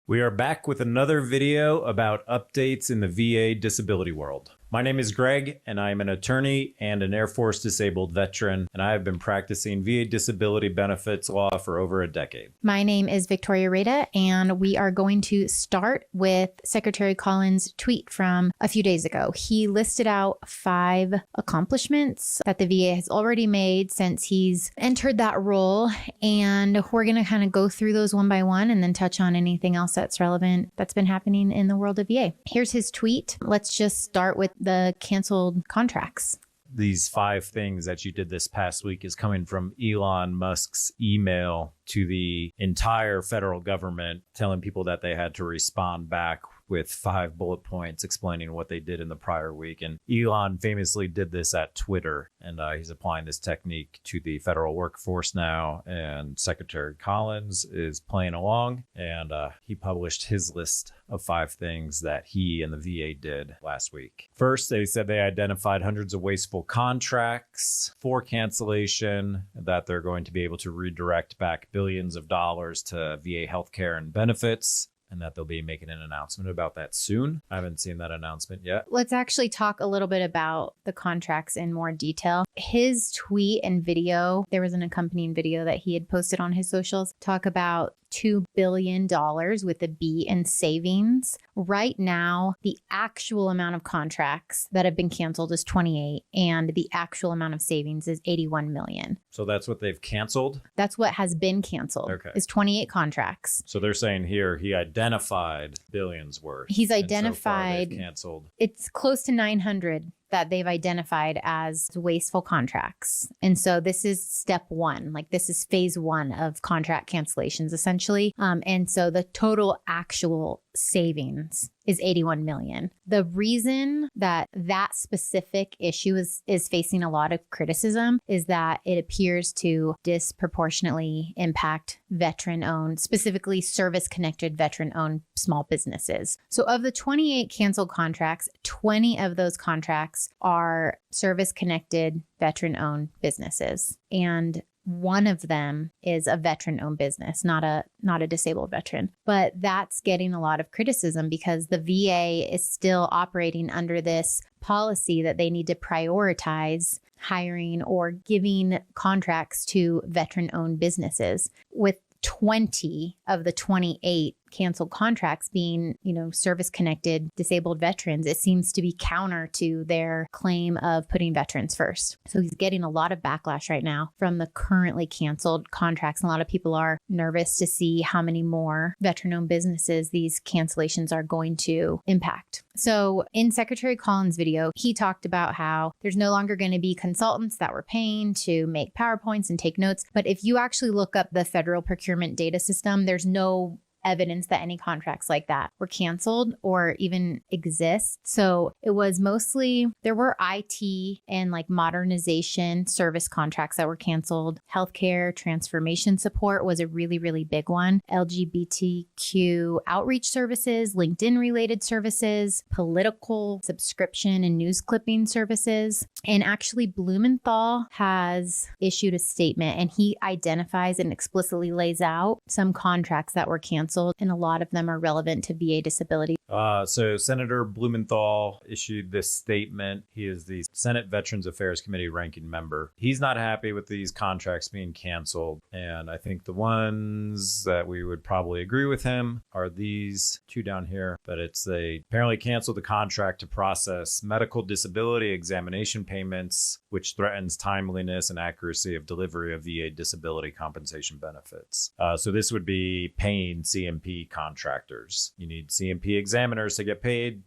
We are back with another video about updates in the VA disability world. My name is Greg, and I am an attorney and an Air Force disabled veteran, and I have been practicing VA disability benefits law for over a decade. My name is Victoria Rada, and we are going to start with Secretary Collins' tweet from a few days ago. He listed out 5 accomplishments that the VA has already made since he's entered that role, and we're going to kind of go through those one by one and then touch on anything else that's relevant that's been happening in the world of VA. Here's his tweet. Let's just start with the canceled contracts. These 5 things that you did this past week is coming from Elon Musk's email to the entire federal government telling people that they had to respond back with 5 bullet points explaining what they did in the prior week. And Elon famously did this at Twitter, and he's applying this technique to the federal workforce now. And Secretary Collins is playing along, and he published his list of 5 things that he and the VA did last week. First, they said they identified hundreds of wasteful contracts for cancellation, that they're going to be able to redirect back billions of dollars to VA healthcare and benefits, and that they'll be making an announcement about that soon. I haven't seen that announcement yet. Let's actually talk a little bit about the contracts in more detail. His tweet and video, there was an accompanying video that he had posted on his socials, talk about $2 billion with a B in savings. Right now, the actual amount of contracts that have been canceled is 28, and the actual amount of savings is 81 million. So that's what they've canceled? That's what has been canceled. Okay. Is 28 contracts. So they're saying here he identified billions worth. He's identified. And so far they've canceled. It's close to 900 that they've identified as wasteful contracts. And so this is step 1, like this is phase 1 of contract cancellations essentially. And so the total actual savings is 81 million. The reason that that specific issue is facing a lot of criticism is that it appears to disproportionately impact veteran-owned, specifically service-connected veteran-owned small businesses. So of the 28 canceled contracts, 20 of those contracts are service-connected veteran-owned businesses. And one of them is a veteran-owned business, not a disabled veteran. But that's getting a lot of criticism because the VA is still operating under this policy that they need to prioritize hiring or giving contracts to veteran-owned businesses, with 20 of the 28 canceled contracts being, service-connected disabled veterans. It seems to be counter to their claim of putting veterans first. So he's getting a lot of backlash right now from the currently canceled contracts. And a lot of people are nervous to see how many more veteran-owned businesses these cancellations are going to impact. So in Secretary Collins' video, he talked about how there's no longer going to be consultants that we're paying to make PowerPoints and take notes. But if you actually look up the federal procurement data system, there's no evidence that any contracts like that were canceled or even exist. So it was mostly, there were IT and like modernization service contracts that were canceled. Healthcare transformation support was a really, really big one. LGBTQ outreach services, LinkedIn related services, political subscription and news clipping services. And actually Blumenthal has issued a statement, and he identifies and explicitly lays out some contracts that were canceled, and a lot of them are relevant to VA disability. So Senator Blumenthal issued this statement. He is the Senate Veterans Affairs Committee ranking member. He's not happy with these contracts being canceled. And I think the ones that we would probably agree with him are these 2 down here. But they apparently canceled the contract to process medical disability examination payments, which threatens timeliness and accuracy of delivery of VA disability compensation benefits. So this would be paying CMP contractors. You need CMP examiners to get paid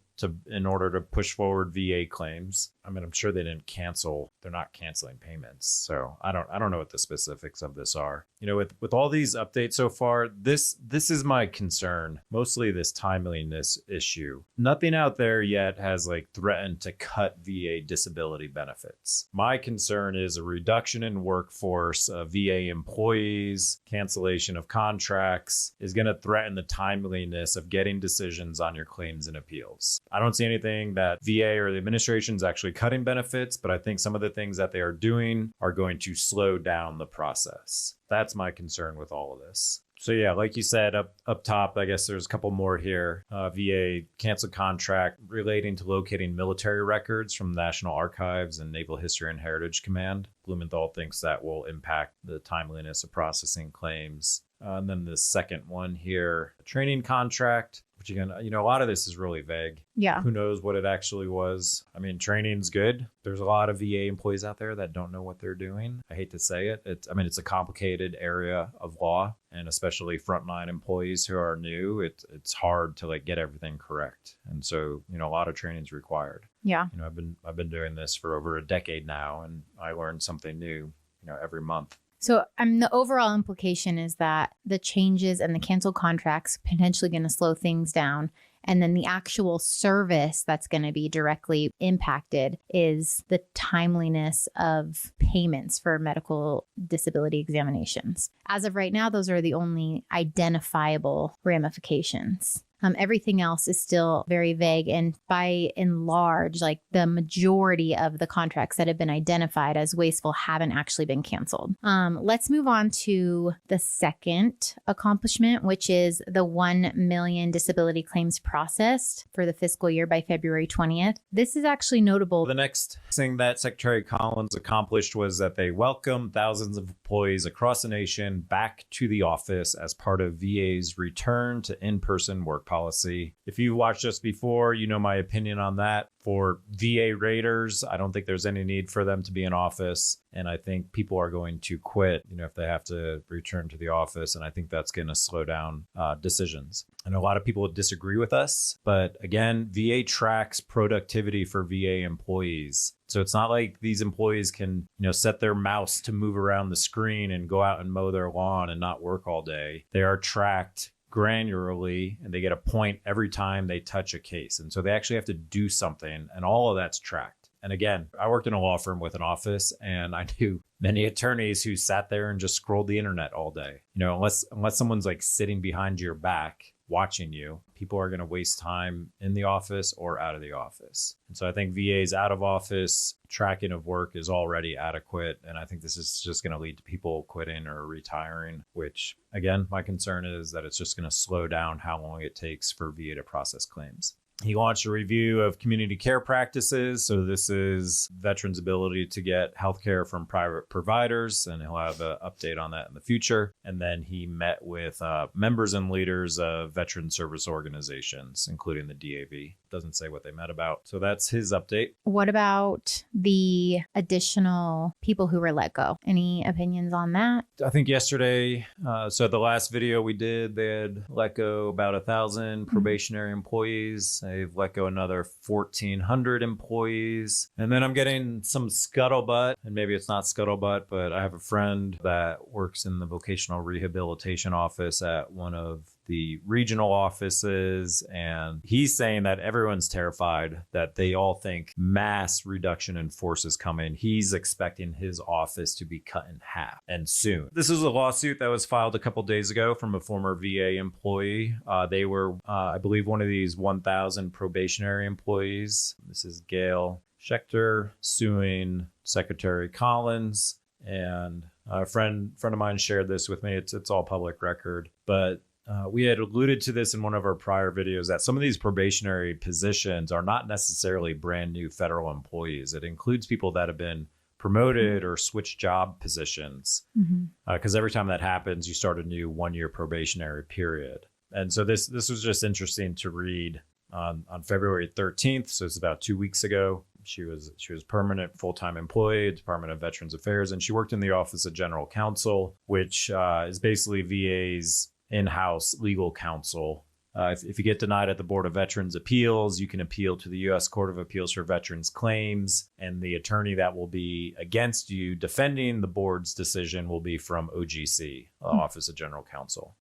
in order to push forward VA claims. I mean, I'm sure they didn't cancel. They're not canceling payments. So I don't know what the specifics of this are. With all these updates so far, this is my concern. Mostly this timeliness issue. Nothing out there yet has threatened to cut VA disability benefits. My concern is a reduction in workforce of VA employees, cancellation of contracts is going to threaten the timeliness of getting decisions on your claims and appeals. I don't see anything that VA or the administration is actually cutting benefits, but I think some of the things that they are doing are going to slow down the process. That's my concern with all of this. So yeah, like you said, up top, I guess there's a couple more here. VA canceled contract relating to locating military records from the National Archives and Naval History and Heritage Command. Blumenthal thinks that will impact the timeliness of processing claims. And then the second one here, a training contract, which again, a lot of this is really vague. Yeah. Who knows what it actually was? I mean, training's good. There's a lot of VA employees out there that don't know what they're doing. I hate to say it. It's a complicated area of law, and especially frontline employees who are new, it's hard to get everything correct. And so, a lot of training is required. Yeah. I've been doing this for over a decade now, and I learn something new, every month. So the overall implication is that the changes and the canceled contracts potentially going to slow things down. And then the actual service that's going to be directly impacted is the timeliness of payments for medical disability examinations. As of right now, those are the only identifiable ramifications. Everything else is still very vague. And by and large, the majority of the contracts that have been identified as wasteful haven't actually been canceled. Let's move on to the second accomplishment, which is the 1 million disability claims processed for the fiscal year by February 20th. This is actually notable. The next thing that Secretary Collins accomplished was that they welcomed thousands of employees across the nation back to the office as part of VA's return to in-person work policy. If you watched us before, you know my opinion on that. For VA raiders, I don't think there's any need for them to be in office. And I think people are going to quit, if they have to return to the office. And I think that's going to slow down decisions. And a lot of people disagree with us. But again, VA tracks productivity for VA employees. So it's not like these employees can, set their mouse to move around the screen and go out and mow their lawn and not work all day. They are tracked granularly, and they get a point every time they touch a case. And so they actually have to do something, and all of that's tracked. And again, I worked in a law firm with an office, and I knew many attorneys who sat there and just scrolled the internet all day. Unless someone's sitting behind your back watching you, people are going to waste time in the office or out of the office. And so I think VA's out of office tracking of work is already adequate. And I think this is just going to lead to people quitting or retiring, which again, my concern is that it's just going to slow down how long it takes for VA to process claims. He launched a review of community care practices. So this is veterans' ability to get healthcare from private providers, and he'll have an update on that in the future. And then he met with members and leaders of veteran service organizations, including the DAV. Doesn't say what they met about. So that's his update. What about the additional people who were let go? Any opinions on that? I think yesterday, so the last video we did, they had let go about 1,000 probationary employees. They've let go another 1,400 employees. And then I'm getting some scuttlebutt, and maybe it's not scuttlebutt, but I have a friend that works in the vocational rehabilitation office at one of the regional offices, and he's saying that everyone's terrified, that they all think mass reduction in force is coming. He's expecting his office to be cut in half, and soon. This is a lawsuit that was filed a couple days ago from a former VA employee. They were, I believe, one of these 1,000 probationary employees. This is Gail Schechter suing Secretary Collins, and a friend of mine shared this with me. It's all public record, but we had alluded to this in one of our prior videos that some of these probationary positions are not necessarily brand new federal employees. It includes people that have been promoted or switched job positions. Because every time that happens, you start a new 1-year probationary period. And so this was just interesting to read on February 13th. So it's about 2 weeks ago. She was permanent full-time employee at Department of Veterans Affairs, and she worked in the Office of General Counsel, which is basically VA's in-house legal counsel. If you get denied at the Board of Veterans Appeals, you can appeal to the U.S. Court of Appeals for Veterans Claims, and the attorney that will be against you defending the board's decision will be from OGC, Office of General Counsel.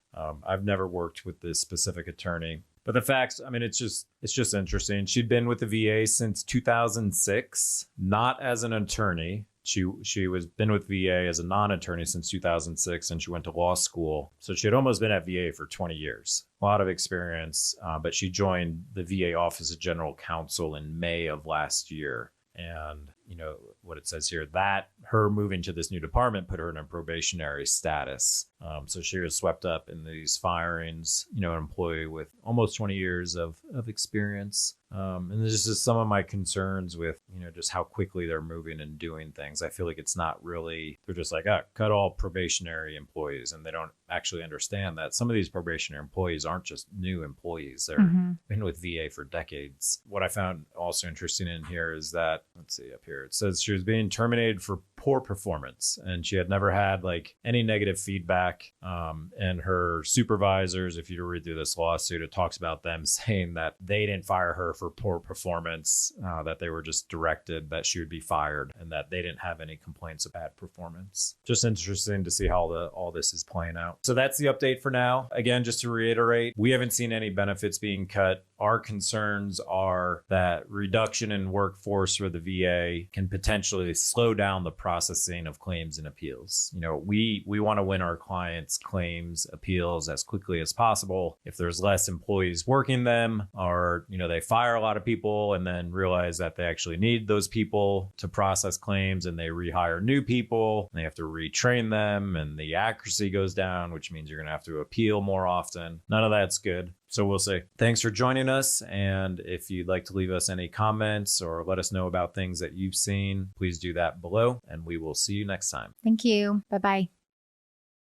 I've never worked with this specific attorney, but the facts, it's just interesting. She'd been with the VA since 2006, not as an attorney. She was been with VA as a non-attorney since 2006, and she went to law school. So she had almost been at VA for 20 years. A lot of experience, but she joined the VA Office of General Counsel in May of last year. And, what it says here, that her moving to this new department put her in a probationary status. So she was swept up in these firings, an employee with almost 20 years of experience. And this is some of my concerns with, just how quickly they're moving and doing things. I feel like it's not really, they're just like, cut all probationary employees. And they don't actually understand that some of these probationary employees aren't just new employees. They're been with VA for decades. What I found also interesting in here is that, let's see up here, it says she was being terminated for poor performance and she had never had like any negative feedback. And her supervisors, if you read through this lawsuit, it talks about them saying that they didn't fire her for poor performance, that they were just directed that she would be fired and that they didn't have any complaints of bad performance. Just interesting to see how all this is playing out. So that's the update for now. Again, just to reiterate, we haven't seen any benefits being cut. Our concerns are that reduction in workforce for the VA can potentially slow down the processing of claims and appeals. We want to win our clients' claims, appeals as quickly as possible. If there's less employees working them, or they fire a lot of people and then realize that they actually need those people to process claims and they rehire new people, and they have to retrain them and the accuracy goes down, which means you're going to have to appeal more often. None of that's good. So we'll say thanks for joining us. And if you'd like to leave us any comments or let us know about things that you've seen, please do that below and we will see you next time. Thank you. Bye-bye.